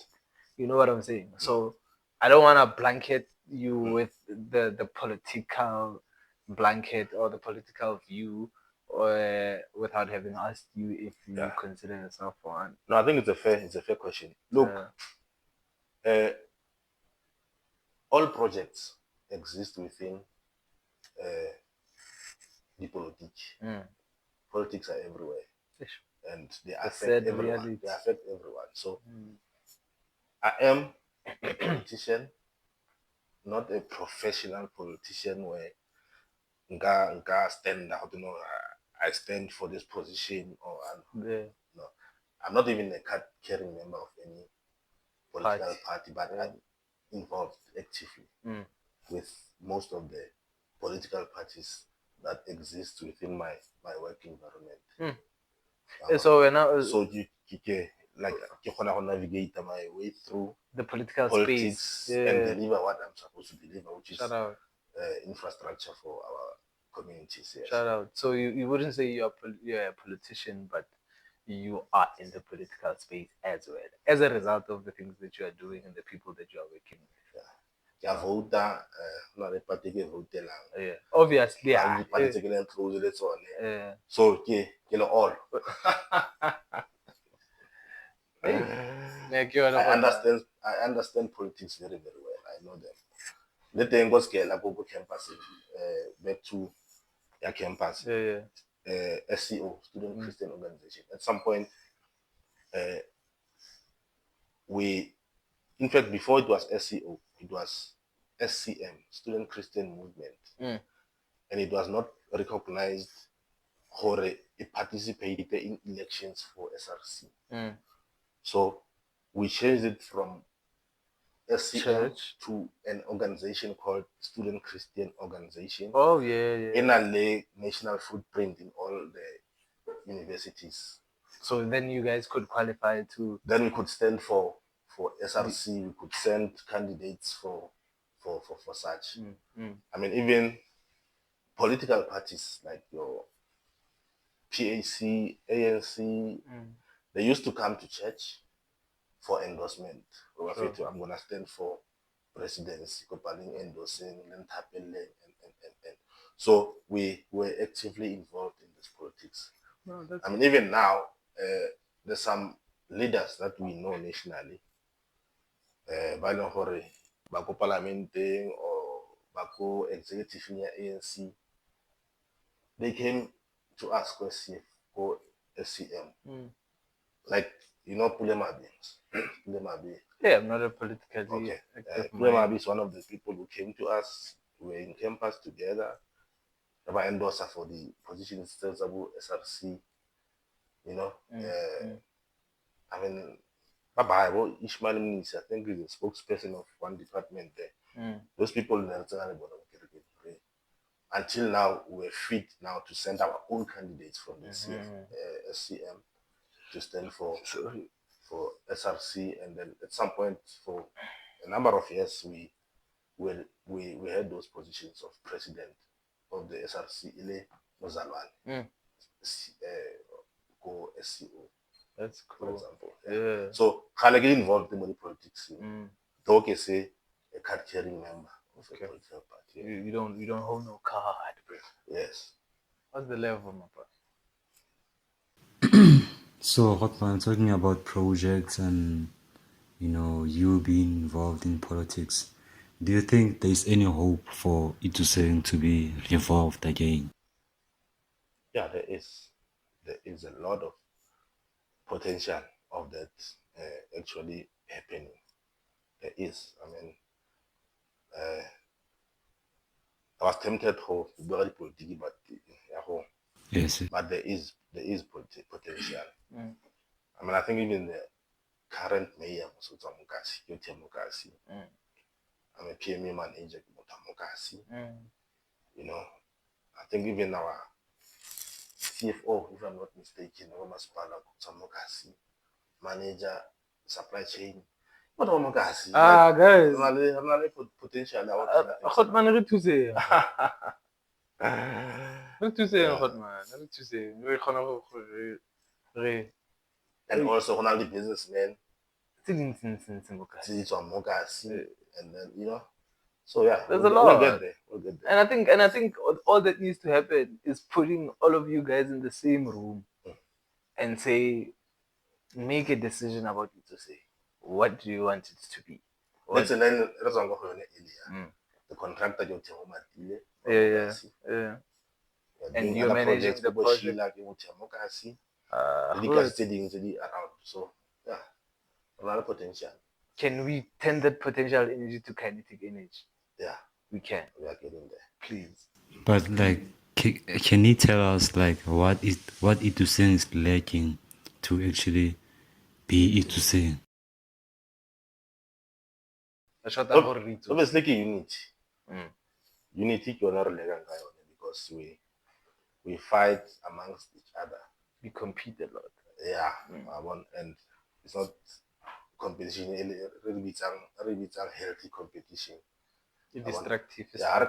You know what I'm saying? So I don't want to blanket you with the political blanket or the political view, or without having asked you if you consider yourself one. No, I think it's a fair question. Look, all projects exist within the politics. Politics are everywhere, and they affect everyone. Reality. They affect everyone. So I am a politician, not a professional politician where nga stand out. I stand for this position or no. I'm not even a card carrying member of any political party, but I'm involved actively with most of the political parties that exist within my work environment. So when I So you like you can navigate my way through the political politics space and deliver what I'm supposed to deliver, which is shout out. infrastructure for our communities. Yes. Shout out. So you wouldn't say you're a politician, but you are in the political space as well, as a result of the things that you are doing and the people that you are working with. Yeah, vota, no le party ke votelang. Yeah, obviously. Yeah, the party ke le close that's all. So ke lo all. I understand politics very very well. I know them. The thing was ke la go campus back to your campus. SCO, Student Christian Organization. At some point, in fact, before it was SCO, it was SCM, Student Christian Movement. And it was not recognized or it participated in elections for SRC. So we changed it from SCM to an organization called Student Christian Organization. Oh, yeah. In a national footprint in all the universities. So then you guys could qualify to. Then we could stand for SRC. We could send candidates for such. I mean, even political parties like your PAC, ANC, they used to come to church for endorsement. I'm gonna stand for presidency, endorsing, and so we were actively involved in this politics. I mean, even now, there's some leaders that we know nationally. Bako parliamenting or Bako executive near ANC. They came to us question for SCM. Like, Pulemabi. Pulemabi. Yeah, I'm not a politically okay. active. Pulemabi is one of the people who came to us. We were in campus together. They were endorser for the position instead of SRC. I mean, Baba Ishmael Minister, I think he's a spokesperson of one department there. Those people until now we're fit now to send our own candidates from the SCM to stand for SRC, and then at some point for a number of years we had those positions of president of the SRC Ile Mozalwane. Go SCO. That's cool. For example. Yeah. So I get involved in the politics. Don't say a card carrying member of a political party. You don't hold no card, bro. Yes. What's the level, my bro? So, Hotman, talking about projects and you being involved in politics, do you think there is any hope for Itusen to be revolved again? Yeah, there is. There is a lot of potential of that actually happening. There is. I mean, I was tempted for very political, but yes, but there is potential. I mean, I think even the current mayor so Mokasi, Yote Mokasi. Mm. I'm a PME manager Mokasi. Mm. You know, I think even our CFO, if I'm not mistaken, Maspala Mokasi, manager, supply chain. What Mokasi? Guys. I'm not potential. Hotman, re thuse. Re thuse, Yeah. Hotman. Re thuse. Re kgona go re And also, one of the businessmen, tse dintseng Mokasi. it's on Mokasi, and then so yeah, There's we'll a lot. get there. We'll get there. And I think all that needs to happen is putting all of you guys in the same room and say, make a decision about it to say, what do you want it to be? Let's say that's what I'm going earlier. The contractor you tell me, Yeah. And you're managing the project. Like Mokasi, Good. around. So yeah, a lot of potential. Can we turn that potential energy to kinetic energy? Yeah, we can. We are getting there. Please. But like, can you tell us like what Itusen is lacking to actually be Itusen? Obviously, unity. Unity cannot relate because we fight amongst each other. We compete a lot. Yeah, and it's not competition. Really, it's a healthy competition. It's destructive. Yeah,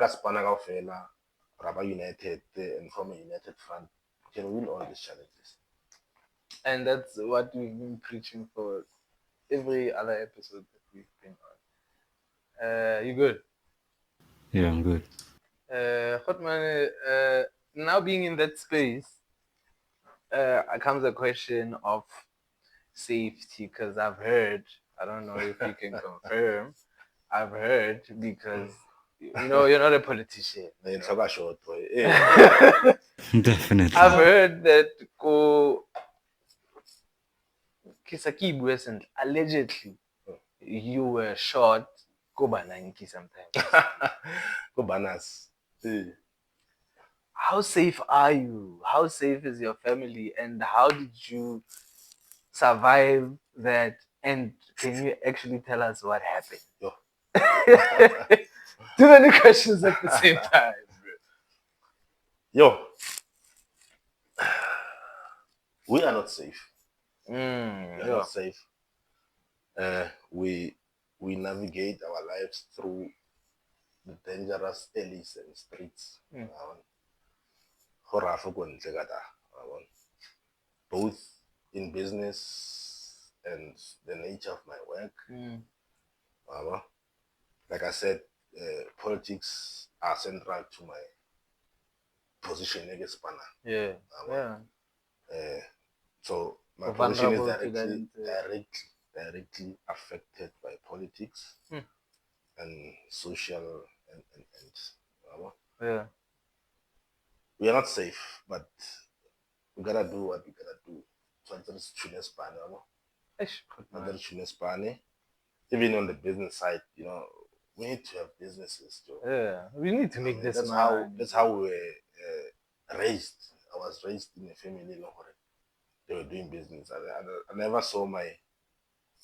Raba United and from a united front can win all these challenges. And that's what we've been preaching for every other episode that we've been on. You good? Yeah, I'm good. Hotman, now being in that space, comes a question of safety, because I've heard, I don't know if you can confirm, I've heard, because you're not a politician. Definitely. I've heard that allegedly you were shot go Banankies sometimes. Go bananas. How safe are you? How safe is your family? And how did you survive that? And can you actually tell us what happened? Yo. Too many questions at the same time. Yo. We are not safe. We are not safe. We navigate our lives through the dangerous alleys and streets. Both in business and the nature of my work. Like I said, politics are central to my position against Pana. So my position is directly affected by politics and social and we are not safe, but we gotta do what we gotta do. So even on the business side, we need to have businesses. We need to make this that's money. That's how we were raised. I was raised in a family. They were doing business. I never saw my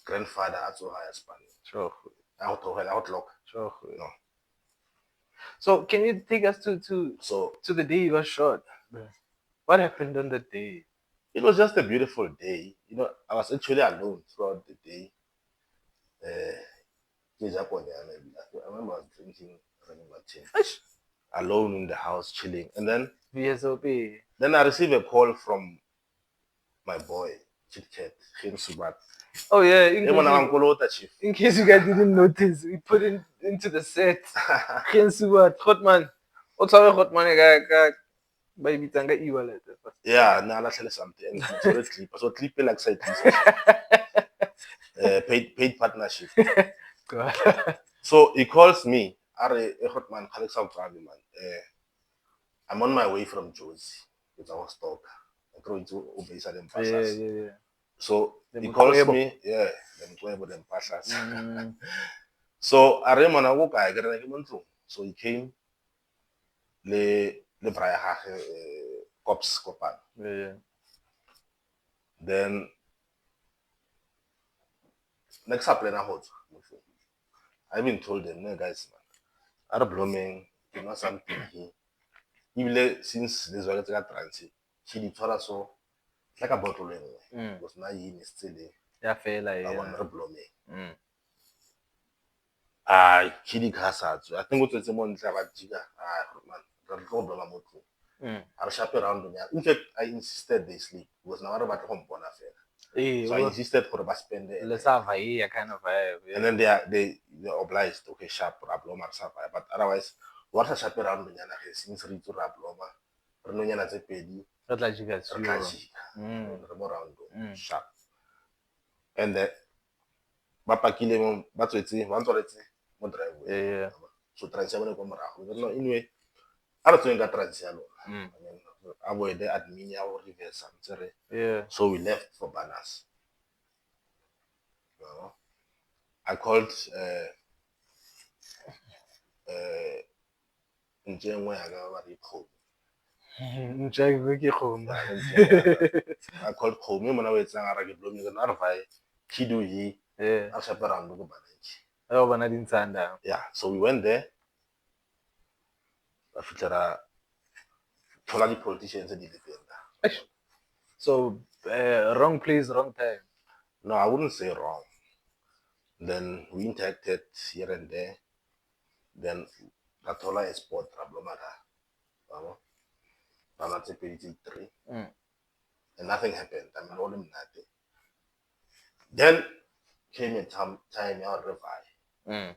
grandfather at so high as Spanish. Sure. Outlook. Sure. No. So can you take us to the day you got shot? What happened on that day? It was just a beautiful day. I was actually alone throughout the day. I remember I was drinking alone in the house, chilling. And then VSOP. Then I received a call from my boy, Chit Cat, Subat. Oh yeah, in case you guys didn't notice, we put it into the set. Subat, Hotman. What's our Hotman guy? Baby Tanga e-wallet. Yeah, now let's tell you something. So clip like side paid partnership. So he calls me. Hotman, I'm on my way from Josie. It's our stock. I'm going to Obesa them Pasas. Yeah. So he calls me. Yeah, them Pasas. So I remember I got a so he came. Le Braya cops copan. Yeah. Then next up plan hot. I even told them, no guys, man, are blooming, you know something here. Even since this was a transit, she did tell us so like a bottle anyway. Because now he is still Ya fela I want yeah. to blooming. Mm. Chidi hazard. I think what was the one about Jiga. Man, the problem I'm Mm. I'll shop around. In fact, I insisted they sleep because now I'm about home for affair. So I insisted for the spend there. Let's have a kind of vibe. Yeah. And then they're obliged okay sharp rabloma survive. But otherwise, what a shop around the Yana since read to rabloma. Renonyana pedi. That's like you guys. Around sharp. And the Bapakile Batweti, one toilet, one driveway. Yeah. So transfer come around. No, anyway, I don't think that transfer. Avoid the admin or reverse. Yeah. So we left for banners. I called Njengwe Agawari home. I called home. When I was saying I get blooming and Arvai, Kidu he, Yeah. I shop around the Banankies. Oh, but I didn't stand down. Yeah, so we went there. After a Tolani politicians and defender. So, wrong place, wrong time. No, I wouldn't say wrong. Then we interacted here and there. Then Natola export Rablomada. Banana 3. And nothing happened. I mean, all nothing. Then came a time out revive.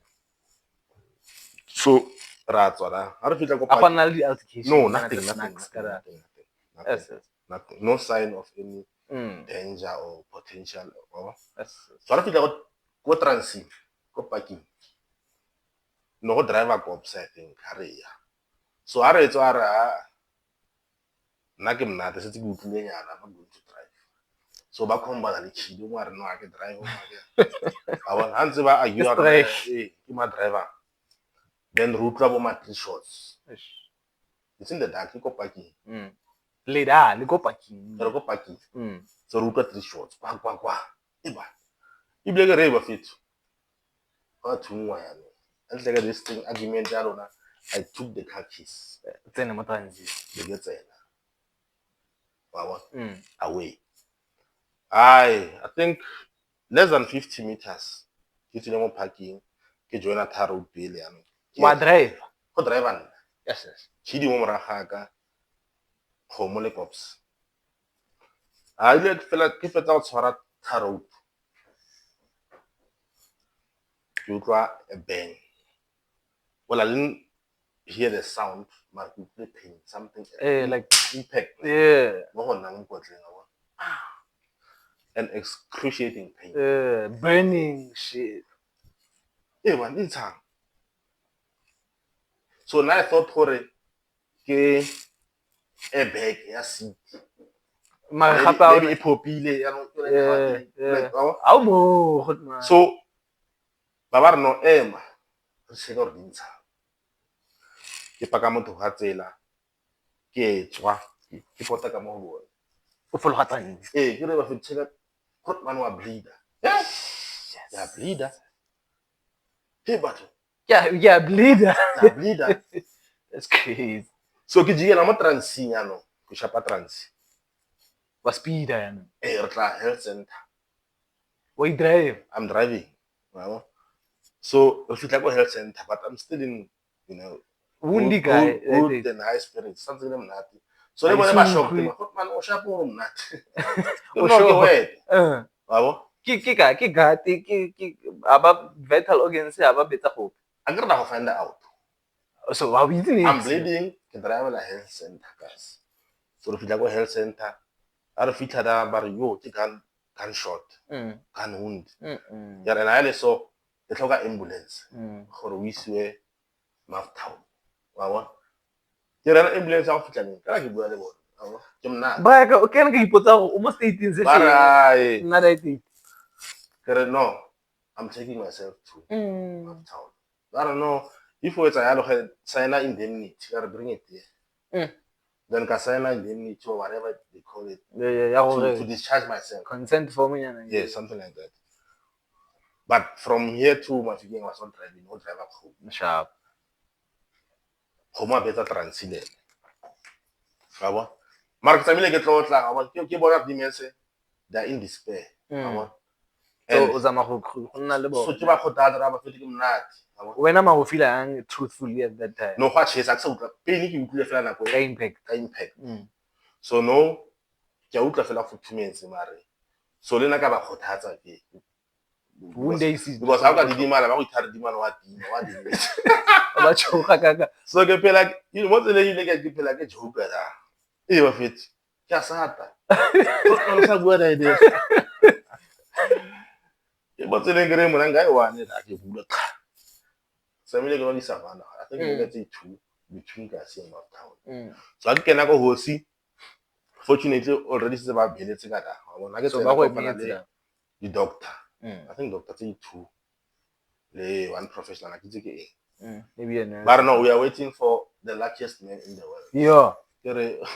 So, Ratswara, how do you feel Apparently, altercation. No, nothing. Yes. Nothing. No sign of any danger or potential. Yes. So, how do you feel go transit, go parking? No driver go upset in Korea. So, it's Nakim not as it's good to me, I'm not going to drive. So, back home, but I don't want to know I can drive. I want hands over you are driver. Then route travel my 3 shots. It's in the dark, you go parking. Later, you go parking. You go parking. So route 3 shots. Quack. Iba. You beg a rave of it. Or 2 wire. And like this thing argument I took the car keys. Then I'm not They get away. I think less than 50 meters. Get to parking. Get join a tar road billion. What drive? What driver? Yes. Chidi Momarahaga. Homole cops. I let fella keep it out for a tar road. You draw a bang. Well, I didn't hear the sound, but you pain something Like impact. yeah. An excruciating pain. Burning shit. One in time. So now I thought for a bag, seat. Maybe a popile, so Baba no Emma. Senor Dinsa. Ke pakamoto hatsela. Ke tswa. Ke pota ka mo go. O folgatang. Ke re ba fitshela hot man wa bleeder. Yes. Ya bleeder. Hey batho. Yeah, bleeder. Ya bleeder. That's crazy. So ke jigela mo transinya no. Ke shapa transi. Was speeder yan. Re tla health center. Why drive? I'm driving. Wow. So re fitla go health center, but I'm still in, Woundy guy. Good and high spirits. Something I'm not. So they were never shocked. Man, o shapa o not. O sure wait. Wow. Ki aba vital organs aba beta hope. I'm gonna find out. So how is it? I'm bleeding. Can drive a health center, guys. So if you go health center, I don't fit that bar you can shot, can wound. Yeah, and I saw the toga ambulance for we swear mouth town. Wow. You're an ambulance outfit. Can I give you a but can I put out almost 18 seconds? Not 18. No, I'm taking myself to mouth town. I don't know. If it's a sign indemnity, you gotta bring it here. Then can sign indemnity or whatever they call it. Yeah. To discharge myself. Consent for me. Yeah, something like that. But from here to Mafikeng was not driving, no driver home. Sharp. Home a better transition. Aba. Mara ke tsamile ke tlotla, aba ke bona dimense they're in despair. Aba. So uzama go nna le So bona. ke ba khotata ra ba fete ke mnati. Aba. Wena ma go feel ang truthfully at that time. No gwa chesa ke sa utlwa. Pele ke utlwile fela nako Ka impact. ka impact. So no ke a utlwa fela futhumense mare. So le nna ka ba khothatsa ke. One day see. Because ha ka didimala ba go ithare dimana wa dima wa dima. Ba choga kaka. So ke phela mo tsele ile ke phela ke joker da. E ba fetse. Ke a sata. Go sa bua da ide. Ke mo tsele ke re mona ngai one da ke bula. Samile ke ba di savana. I think we get two between Kasi and Uptown. So I kena go hosi. Fortunately already se ba beletse ka da. Bona ke So ba go tsena emetse the doctor. I think doctor say two. Le one professional like it's maybe a nurse. But no, we are waiting for the luckiest man in the world. Yo.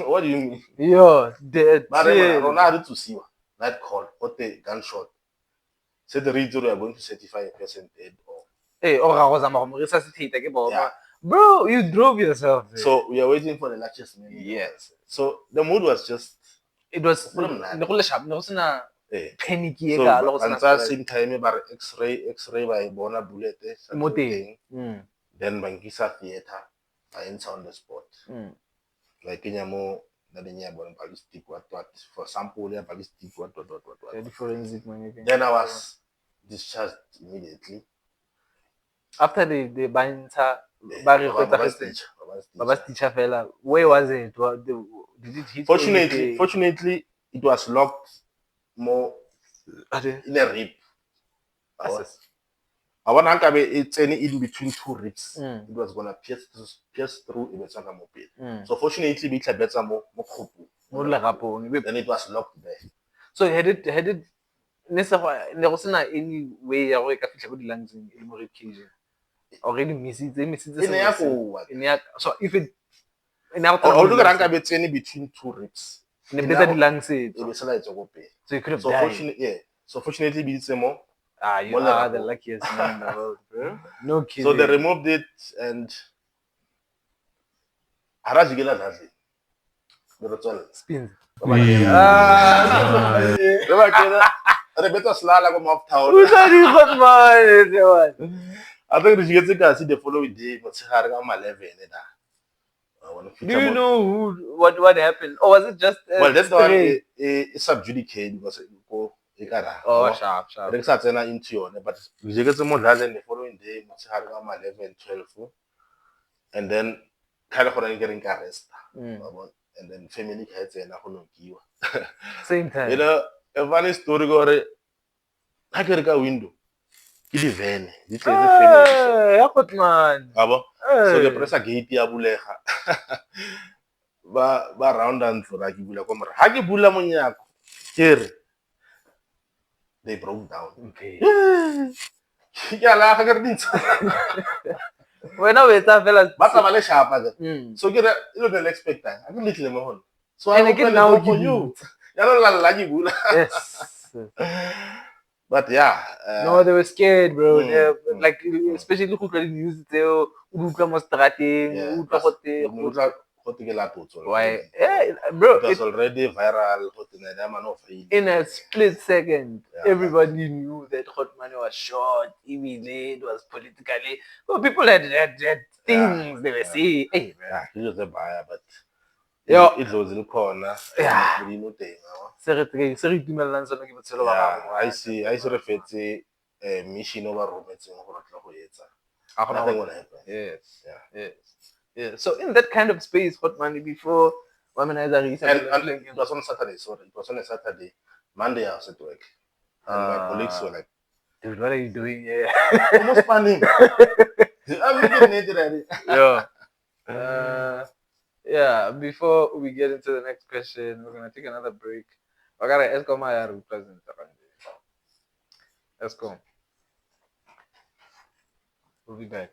What do you mean? Yo. But Ronaldo to see that call, what the gunshot. Said the reason we are going to certify a person dead or. Hey, or I was a resuscitate ke bona. Bro, you drove yourself. So we are waiting for the luckiest man. Yes. So the mood was just. It was no sharp, no sina panicky so ka lo at the same time ba x-ray by bona bullet then bankisa theater I enter on the spot like kenya mo na denya bona ballistic what for sample ya ballistic what the forensic money. then I was discharged immediately after the banter Baba's teacher fella. Where was it? Did it hit? Fortunately it was locked more in a rib. I want to it's any in between two ribs. It was gonna pierce through Ibetsanga moped. So fortunately, we had better more then it was locked there. So had it necessarily any way ya go ka fitla go di lungs in rib cage already missed so if it look at it's any between two ribs. the di lungs so you could have died. So fortunately, we did more. You are the luckiest man in the world, bro. No kidding. So they removed it and Harajigela does it. Spins. Better slala come off town. I think she gets to see the following day, but I'm 11. Do you know what happened? Or was it just well, that's not a subjudicate because sharp. I think into you, but you get some more than the following day, I'm 11, 12, and then kind of getting arrested. And then family heads and same time. You know, a funny story got I get a window. It is van. This is the man. So the press gate ya bulega. Ba round and for like bula ko mara. Ha ke bula monyako. Kere. They broke down. Okay. Ya la ga re dintsa. Wena we tsa fela ba tsa ba le sharpa ga. So ke you don't expect that. I don't little mo. So I can now give you. Ya no la ke bula. Yes. But yeah, no, they were scared, bro. Like especially who could use it. Who come stratting? Why? Yeah, bro. It was already viral. In a split second, everybody knew that Hotman was shot. It was politically. Well, people had things they were saying. Hey, he was a buyer, but it was in the corner. Yeah. I see if a mission over roommates. Nothing will happen. Yes. So in that kind of space, hot money before womanizer and it was on Saturday, sorry. It was on a Saturday. Monday I was at work. And my colleagues were like, dude, what are you doing here? Almost panicking. I'm getting ready. Yeah, before we get into the next question, we're gonna take another break. I gotta ask my represent. Let's go. We'll be back.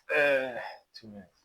2 minutes.